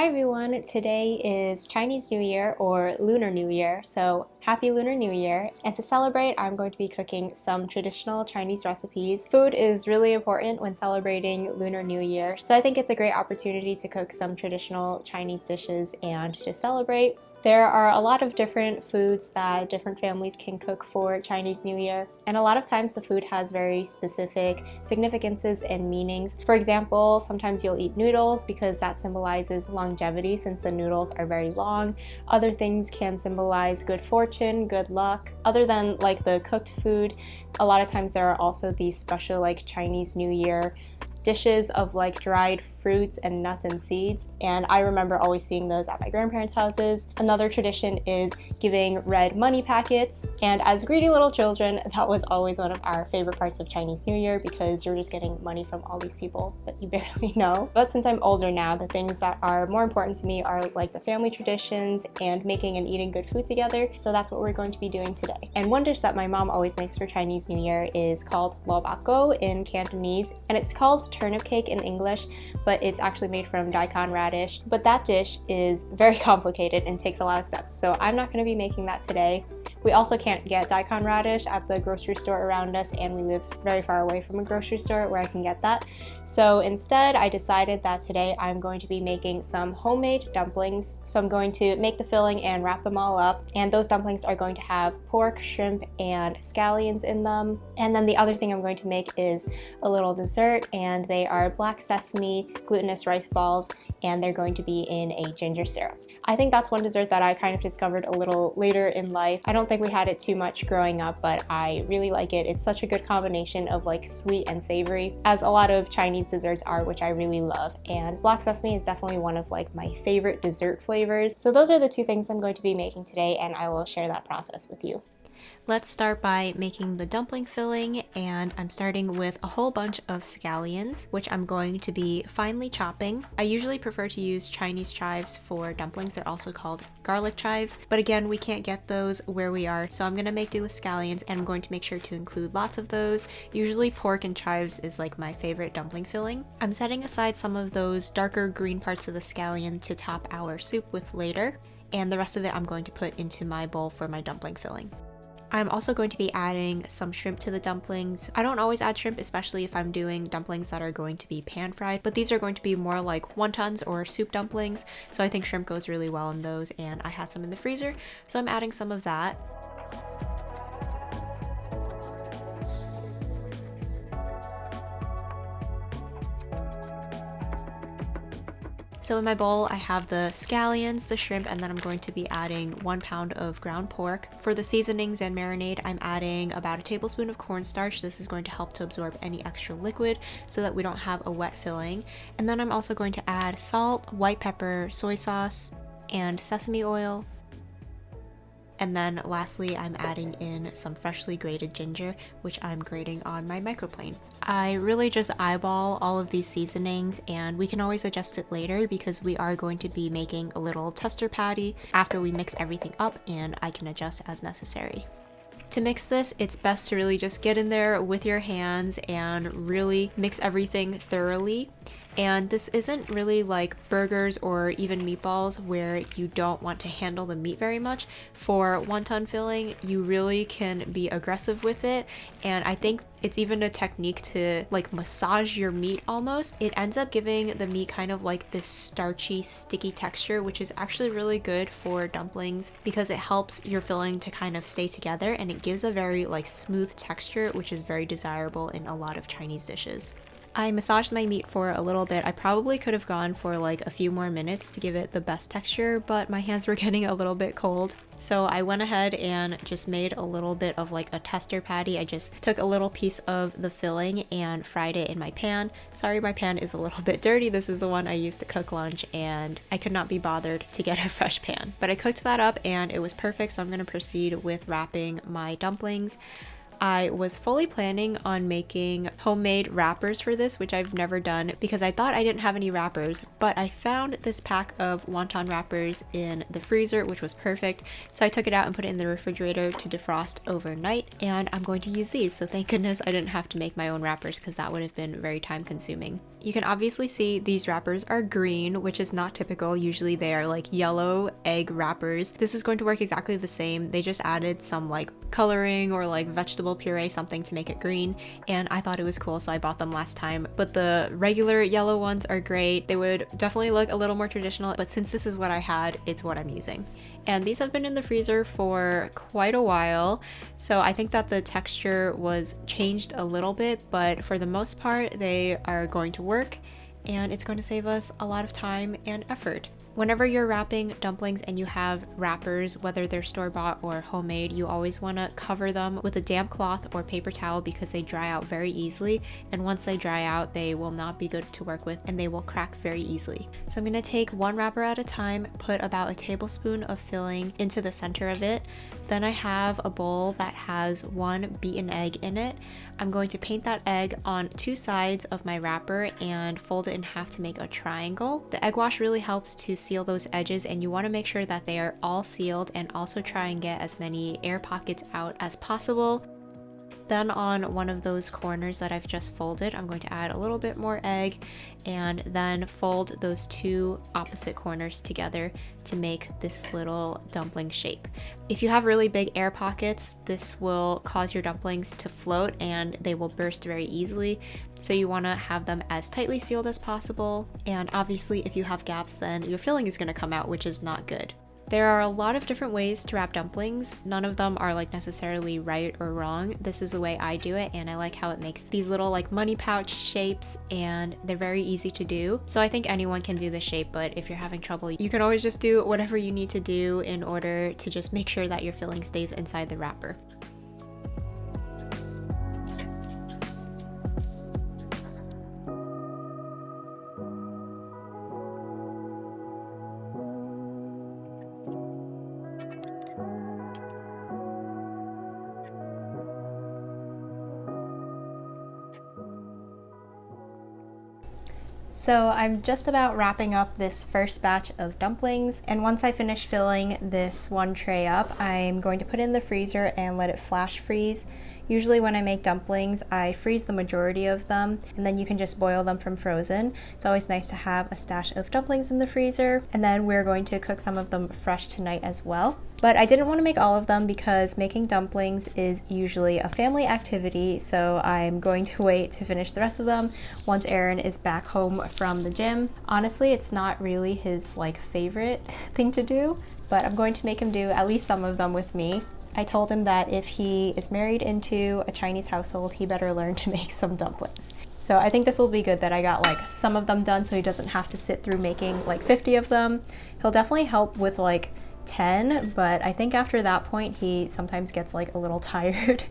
Hi everyone, today is Chinese New Year or Lunar New Year, so happy Lunar New Year. And to celebrate, I'm going to be cooking some traditional Chinese recipes. Food is really important when celebrating Lunar New Year, so I think it's a great opportunity to cook some traditional Chinese dishes and to celebrate. There are a lot of different foods that different families can cook for Chinese New Year, and a lot of times the food has very specific significances and meanings. For example, sometimes you'll eat noodles because that symbolizes longevity since the noodles are very long. Other things can symbolize good fortune, good luck. Other than like the cooked food, a lot of times there are also these special like Chinese New Year dishes of like dried fruits and nuts and seeds, and I remember always seeing those at my grandparents' houses. Another tradition is giving red money packets, and as greedy little children, that was always one of our favorite parts of Chinese New Year because you're just getting money from all these people that you barely know. But since I'm older now, the things that are more important to me are like the family traditions and making and eating good food together, so that's what we're going to be doing today. And one dish that my mom always makes for Chinese New Year is called lo bak go in Cantonese, and it's called turnip cake in English, but it's actually made from daikon radish. But that dish is very complicated and takes a lot of steps, so I'm not going to be making that today. We also can't get daikon radish at the grocery store around us, and we live very far away from a grocery store where I can get that. So instead, I decided that today I'm going to be making some homemade dumplings. So I'm going to make the filling and wrap them all up, and those dumplings are going to have pork, shrimp, and scallions in them. And then the other thing I'm going to make is a little dessert, and they are black sesame glutinous rice balls, and they're going to be in a ginger syrup. I think that's one dessert that I kind of discovered a little later in life. I don't think we had it too much growing up, but I really like it. It's such a good combination of like sweet and savory, as a lot of Chinese desserts are, which I really love. And black sesame is definitely one of like my favorite dessert flavors. So those are the two things I'm going to be making today, and I will share that process with you. Let's start by making the dumpling filling, and I'm starting with a whole bunch of scallions, which I'm going to be finely chopping. I usually prefer to use Chinese chives for dumplings. They're also called garlic chives, but again, we can't get those where we are, so I'm gonna make do with scallions, and I'm going to make sure to include lots of those. Usually pork and chives is like my favorite dumpling filling. I'm setting aside some of those darker green parts of the scallion to top our soup with later, and the rest of it I'm going to put into my bowl for my dumpling filling. I'm also going to be adding some shrimp to the dumplings. I don't always add shrimp, especially if I'm doing dumplings that are going to be pan fried, but these are going to be more like wontons or soup dumplings, so I think shrimp goes really well in those, and I had some in the freezer, so I'm adding some of that. So in my bowl, I have the scallions, the shrimp, and then I'm going to be adding 1 pound of ground pork. For the seasonings and marinade, I'm adding about a tablespoon of cornstarch. This is going to help to absorb any extra liquid so that we don't have a wet filling. And then I'm also going to add salt, white pepper, soy sauce, and sesame oil. And then lastly, I'm adding in some freshly grated ginger, which I'm grating on my microplane. I really just eyeball all of these seasonings, and we can always adjust it later because we are going to be making a little tester patty after we mix everything up, and I can adjust as necessary. To mix this, it's best to really just get in there with your hands and really mix everything thoroughly. And this isn't really like burgers or even meatballs where you don't want to handle the meat very much. For wonton filling, you really can be aggressive with it, and I think it's even a technique to like massage your meat almost. It ends up giving the meat kind of like this starchy, sticky texture, which is actually really good for dumplings because it helps your filling to kind of stay together, and it gives a very like smooth texture, which is very desirable in a lot of Chinese dishes. I massaged my meat for a little bit. I probably could have gone for like a few more minutes to give it the best texture, but my hands were getting a little bit cold. So I went ahead and just made a little bit of like a tester patty. I just took a little piece of the filling and fried it in my pan. Sorry, my pan is a little bit dirty. This is the one I used to cook lunch, and I could not be bothered to get a fresh pan. But I cooked that up and it was perfect, so I'm gonna proceed with wrapping my dumplings. I was fully planning on making homemade wrappers for this, which I've never done because I thought I didn't have any wrappers, but I found this pack of wonton wrappers in the freezer, which was perfect. So I took it out and put it in the refrigerator to defrost overnight, and I'm going to use these. So thank goodness I didn't have to make my own wrappers because that would have been very time consuming. You can obviously see these wrappers are green, which is not typical. Usually they are like yellow egg wrappers. This is going to work exactly the same. They just added some like coloring or like vegetable puree, something to make it green, and I thought it was cool, so I bought them last time. But the regular yellow ones are great. They would definitely look a little more traditional, but since this is what I had, it's what I'm using. And these have been in the freezer for quite a while, so I think that the texture was changed a little bit, but for the most part they are going to work, and it's going to save us a lot of time and effort. Whenever you're wrapping dumplings and you have wrappers, whether they're store-bought or homemade, you always want to cover them with a damp cloth or paper towel because they dry out very easily, and once they dry out they will not be good to work with and they will crack very easily. So I'm going to take one wrapper at a time, put about a tablespoon of filling into the center of it. Then I have a bowl that has 1 beaten egg in it. I'm going to paint that egg on 2 sides of my wrapper and fold it in half to make a triangle. The egg wash really helps to seal those edges, and you want to make sure that they are all sealed and also try and get as many air pockets out as possible. Then on one of those corners that I've just folded, I'm going to add a little bit more egg and then fold those 2 opposite corners together to make this little dumpling shape. If you have really big air pockets, this will cause your dumplings to float and they will burst very easily. So you want to have them as tightly sealed as possible. And obviously if you have gaps, then your filling is going to come out, which is not good. There are a lot of different ways to wrap dumplings. None of them are like necessarily right or wrong. This is the way I do it, and I like how it makes these little like money pouch shapes, and they're very easy to do. So I think anyone can do this shape, but if you're having trouble, you can always just do whatever you need to do in order to just make sure that your filling stays inside the wrapper. So I'm just about wrapping up this first batch of dumplings, and once I finish filling this one tray up, I'm going to put it in the freezer and let it flash freeze. Usually when I make dumplings, I freeze the majority of them, and then you can just boil them from frozen. It's always nice to have a stash of dumplings in the freezer, and then we're going to cook some of them fresh tonight as well. But I didn't want to make all of them because making dumplings is usually a family activity, so I'm going to wait to finish the rest of them once Aaron is back home from the gym. Honestly, it's not really his favorite thing to do, but I'm going to make him do at least some of them with me. I told him that if he is married into a Chinese household, he better learn to make some dumplings. So I think this will be good that I got some of them done so he doesn't have to sit through making 50 of them. He'll definitely help with 10, but I think after that point he sometimes gets a little tired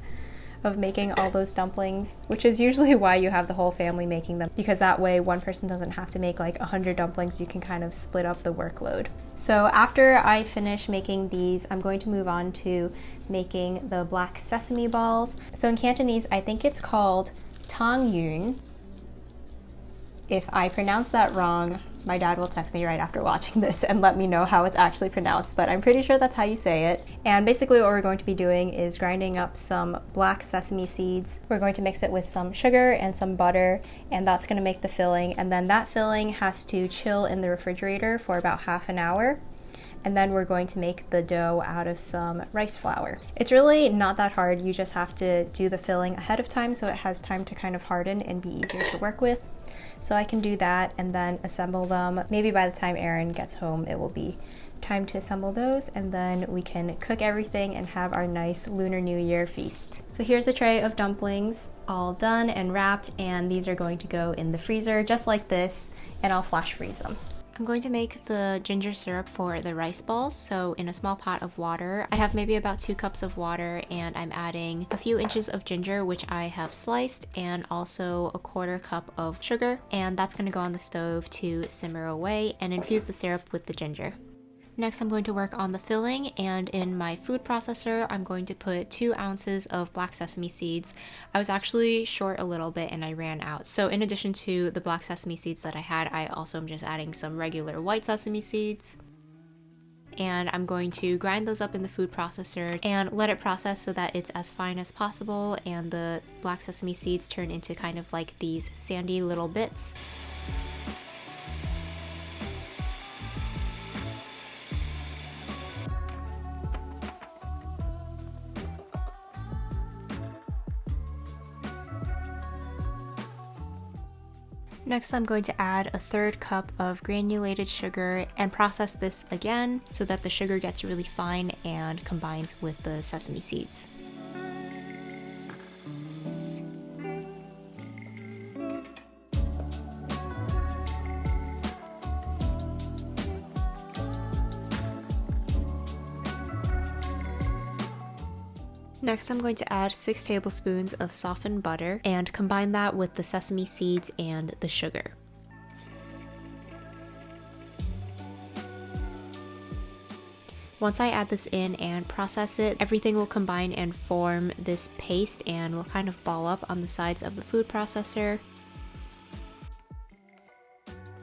of making all those dumplings, which is usually why you have the whole family making them, because that way one person doesn't have to make 100 dumplings. You can kind of split up the workload. So after I finish making these, I'm going to move on to making the black sesame balls. So in Cantonese, I think it's called tang yuan. If I pronounce that wrong, my dad will text me right after watching this and let me know how it's actually pronounced, but I'm pretty sure that's how you say it. And basically what we're going to be doing is grinding up some black sesame seeds. We're going to mix it with some sugar and some butter, and that's going to make the filling. And then that filling has to chill in the refrigerator for about half an hour. And then we're going to make the dough out of some rice flour. It's really not that hard. You just have to do the filling ahead of time so it has time to kind of harden and be easier to work with. So I can do that and then assemble them. Maybe by the time Aaron gets home, it will be time to assemble those, and then we can cook everything and have our nice Lunar New Year feast. So here's a tray of dumplings, all done and wrapped, and these are going to go in the freezer just like this, and I'll flash freeze them. I'm going to make the ginger syrup for the rice balls. So in a small pot of water, I have maybe about 2 cups of water, and I'm adding a few inches of ginger, which I have sliced, and also a 1/4 cup of sugar, and that's going to go on the stove to simmer away and infuse the syrup with the ginger. Next, I'm going to work on the filling, and in my food processor, I'm going to put 2 ounces of black sesame seeds. I was actually short a little bit and I ran out. So in addition to the black sesame seeds that I had, I also am just adding some regular white sesame seeds. And I'm going to grind those up in the food processor and let it process so that it's as fine as possible, and the black sesame seeds turn into kind of these sandy little bits. Next, I'm going to add a third cup of granulated sugar and process this again so that the sugar gets really fine and combines with the sesame seeds. Next, I'm going to add 6 tablespoons of softened butter and combine that with the sesame seeds and the sugar. Once I add this in and process it, everything will combine and form this paste and will kind of ball up on the sides of the food processor.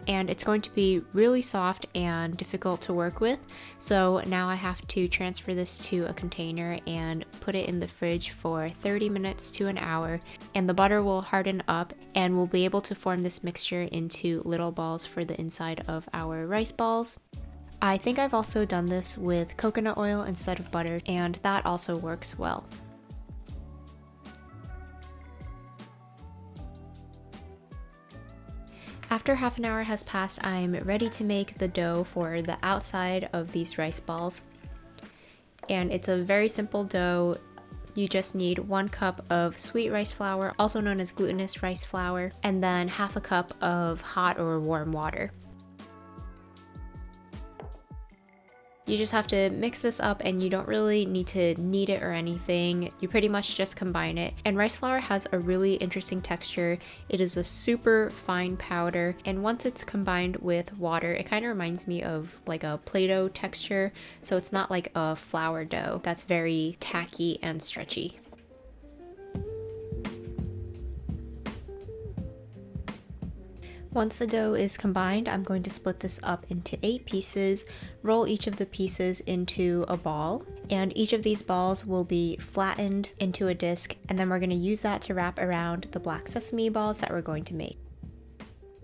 And it's going to be really soft and difficult to work with. So now I have to transfer this to a container and put it in the fridge for 30 minutes to an hour, and the butter will harden up and we'll be able to form this mixture into little balls for the inside of our rice balls. I think I've also done this with coconut oil instead of butter, and that also works well. After half an hour has passed, I'm ready to make the dough for the outside of these rice balls. And it's a very simple dough. You just need 1 cup of sweet rice flour, also known as glutinous rice flour, and then half a cup of hot or warm water. You just have to mix this up, and you don't really need to knead it or anything. You pretty much just combine it. And rice flour has a really interesting texture. It is a super fine powder, and once it's combined with water, it kind of reminds me of like a Play-Doh texture. So it's not like a flour dough that's very tacky and stretchy. Once the dough is combined, I'm going to split this up into 8 pieces, roll each of the pieces into a ball, and each of these balls will be flattened into a disc, and then we're going to use that to wrap around the black sesame balls that we're going to make.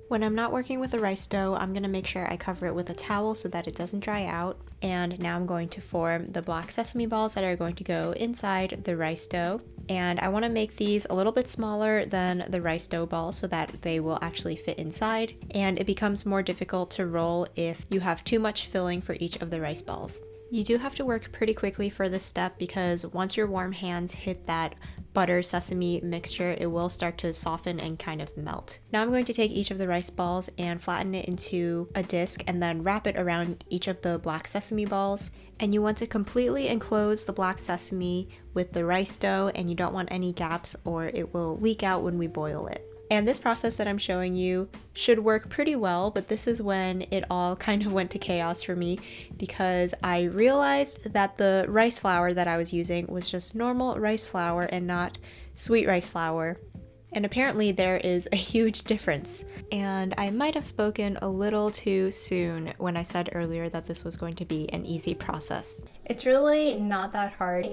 When I'm not working with the rice dough, I'm going to make sure I cover it with a towel so that it doesn't dry out. And now I'm going to form the black sesame balls that are going to go inside the rice dough. And I want to make these a little bit smaller than the rice dough balls so that they will actually fit inside. And it becomes more difficult to roll if you have too much filling for each of the rice balls. You do have to work pretty quickly for this step because once your warm hands hit that butter sesame mixture, it will start to soften and kind of melt. Now I'm going to take each of the rice balls and flatten it into a disc and then wrap it around each of the black sesame balls. And you want to completely enclose the black sesame with the rice dough, and you don't want any gaps or it will leak out when we boil it. And this process that I'm showing you should work pretty well, but this is when it all kind of went to chaos for me because I realized that the rice flour that I was using was just normal rice flour and not sweet rice flour. And apparently there is a huge difference. And I might have spoken a little too soon when I said earlier that this was going to be an easy process. It's really not that hard,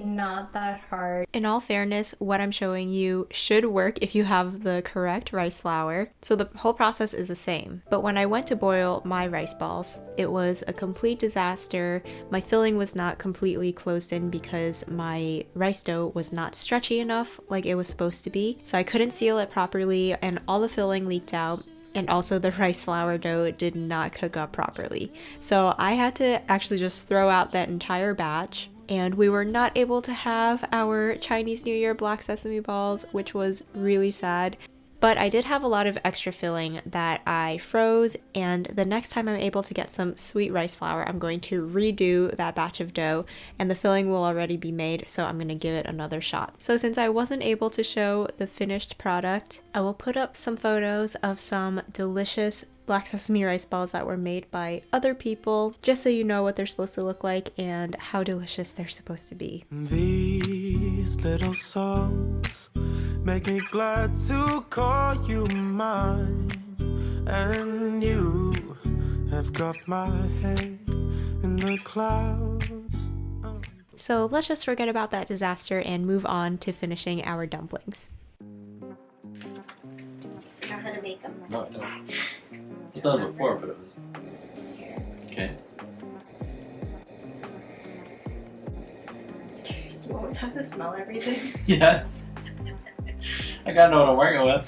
In all fairness, what I'm showing you should work if you have the correct rice flour. So the whole process is the same. But when I went to boil my rice balls, it was a complete disaster. My filling was not completely closed in because my rice dough was not stretchy enough like it was supposed to be. So I couldn't seal it properly and all the filling leaked out. And also the rice flour dough did not cook up properly. So I had to actually just throw out that entire batch, and we were not able to have our Chinese New Year black sesame balls, which was really sad. But I did have a lot of extra filling that I froze, and the next time I'm able to get some sweet rice flour, I'm going to redo that batch of dough, and the filling will already be made, so I'm going to give it another shot. So since I wasn't able to show the finished product, I will put up some photos of some delicious black sesame rice balls that were made by other people, just so you know what they're supposed to look like and how delicious they're supposed to be. These little songs make me glad to call you mine, and you have got my head in the clouds. So let's just forget about that disaster and move on to finishing our dumplings. Know how to make them. No. You've done it before, but it was... Okay. Do you always have to smell everything? Yes. I gotta know what I'm working with.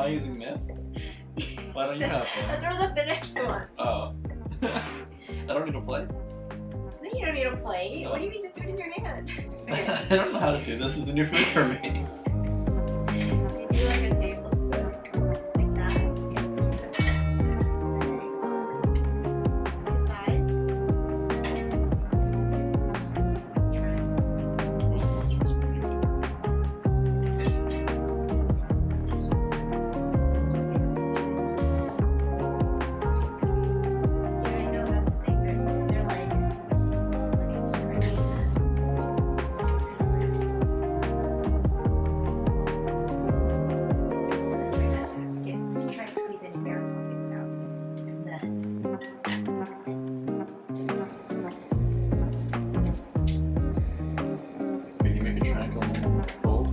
I using this? Why don't you have That's one? from the finished one. Oh. I don't need a plate? No, you don't need a plate. No. What do you mean just do it in your hand? I don't know how to do this. This is new food for me. Maybe like a tablespoon. Like that. Two sides. Yeah, I know that's the thing. They're like screwing try to squeeze any air pockets out. And then that's it. We can make a triangle fold.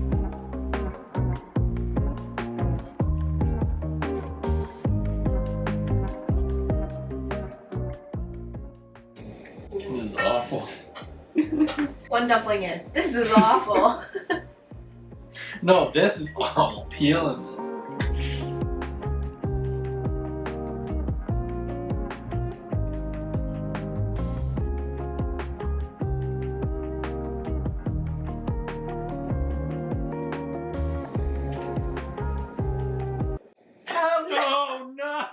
This is awful. One dumpling in. This is awful. No, this is awful. Peeling this. Oh no!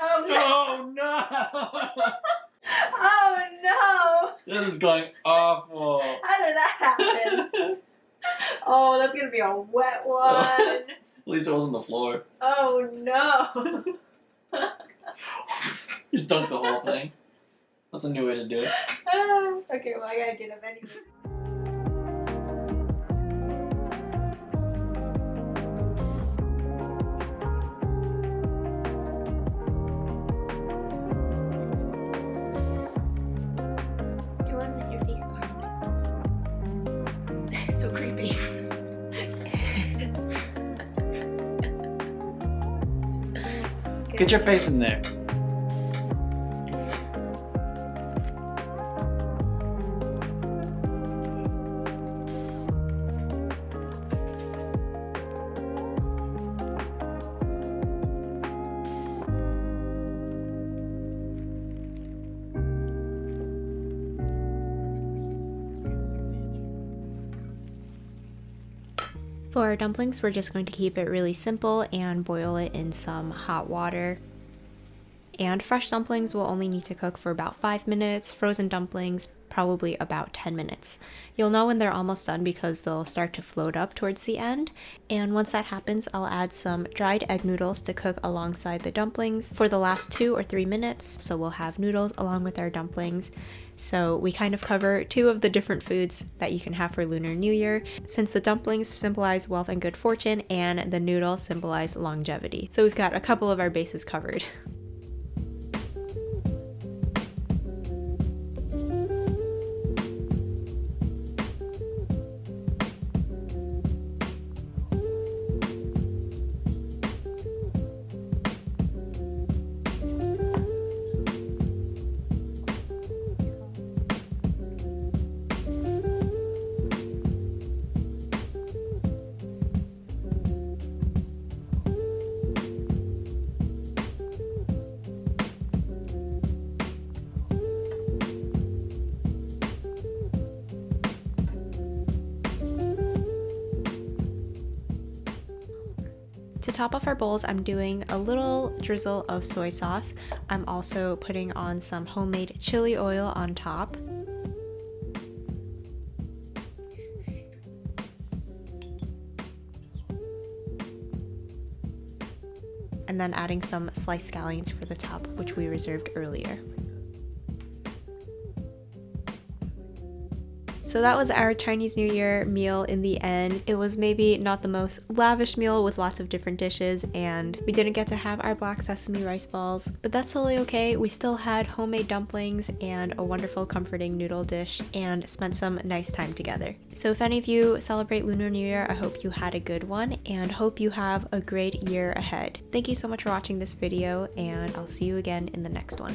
Oh no! Oh no! This is going awful. How did that happen? Oh, that's gonna be a wet one. At least it wasn't the floor. Oh no! Just dunk the whole thing. That's a new way to do it. Okay, well I gotta get him anyway. Do one with your face behind So creepy. Get your face in there. For our dumplings, we're just going to keep it really simple and boil it in some hot water. And fresh dumplings will only need to cook for about 5 minutes, frozen dumplings probably about 10 minutes. You'll know when they're almost done because they'll start to float up towards the end. And once that happens, I'll add some dried egg noodles to cook alongside the dumplings for the last 2 or 3 minutes. So we'll have noodles along with our dumplings. So we kind of cover 2 of the different foods that you can have for Lunar New Year, since the dumplings symbolize wealth and good fortune and the noodles symbolize longevity. So we've got a couple of our bases covered. To top off our bowls, I'm doing a little drizzle of soy sauce. I'm also putting on some homemade chili oil on top. And then adding some sliced scallions for the top, which we reserved earlier. So that was our Chinese New Year meal in the end. It was maybe not the most lavish meal with lots of different dishes, and we didn't get to have our black sesame rice balls, but that's totally okay. We still had homemade dumplings and a wonderful comforting noodle dish and spent some nice time together. So if any of you celebrate Lunar New Year, I hope you had a good one and hope you have a great year ahead. Thank you so much for watching this video, and I'll see you again in the next one.